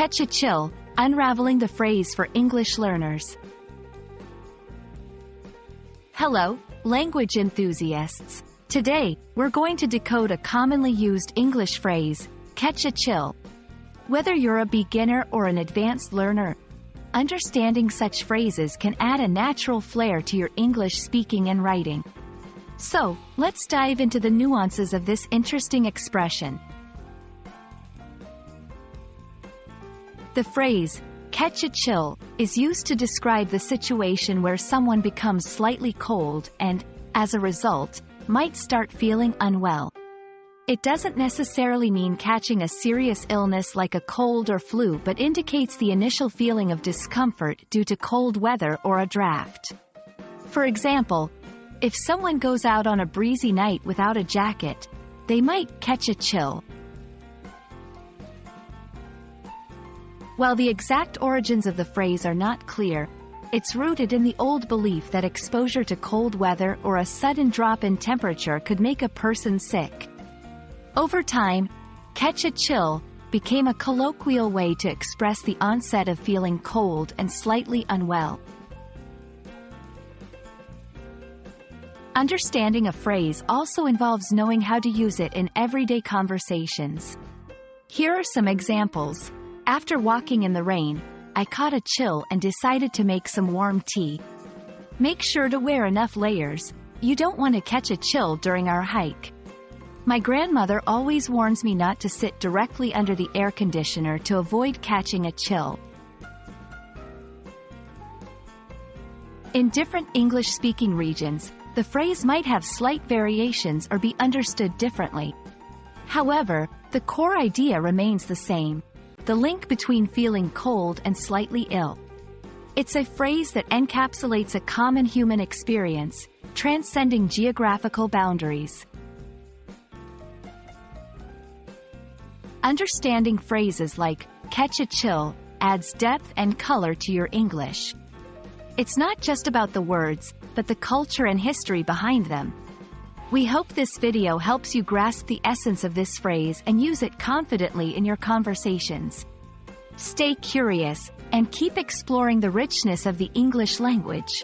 Catch a chill, unraveling the phrase for English learners. Hello, language enthusiasts. Today, we're going to decode a commonly used English phrase, catch a chill. Whether you're a beginner or an advanced learner, understanding such phrases can add a natural flair to your English speaking and writing. So, let's dive into the nuances of this interesting expression. The phrase, catch a chill, is used to describe the situation where someone becomes slightly cold and, as a result, might start feeling unwell. It doesn't necessarily mean catching a serious illness like a cold or flu, but indicates the initial feeling of discomfort due to cold weather or a draft. For example, if someone goes out on a breezy night without a jacket, they might catch a chill. While the exact origins of the phrase are not clear, it's rooted in the old belief that exposure to cold weather or a sudden drop in temperature could make a person sick. Over time, catch a chill became a colloquial way to express the onset of feeling cold and slightly unwell. Understanding a phrase also involves knowing how to use it in everyday conversations. Here are some examples. After walking in the rain, I caught a chill and decided to make some warm tea. Make sure to wear enough layers. You don't want to catch a chill during our hike. My grandmother always warns me not to sit directly under the air conditioner to avoid catching a chill. In different English-speaking regions, the phrase might have slight variations or be understood differently. However, the core idea remains the same: the link between feeling cold and slightly ill. It's a phrase that encapsulates a common human experience, transcending geographical boundaries. Understanding phrases like catch a chill adds depth and color to your English. It's not just about the words, but the culture and history behind them. We hope this video helps you grasp the essence of this phrase and use it confidently in your conversations. Stay curious, and keep exploring the richness of the English language.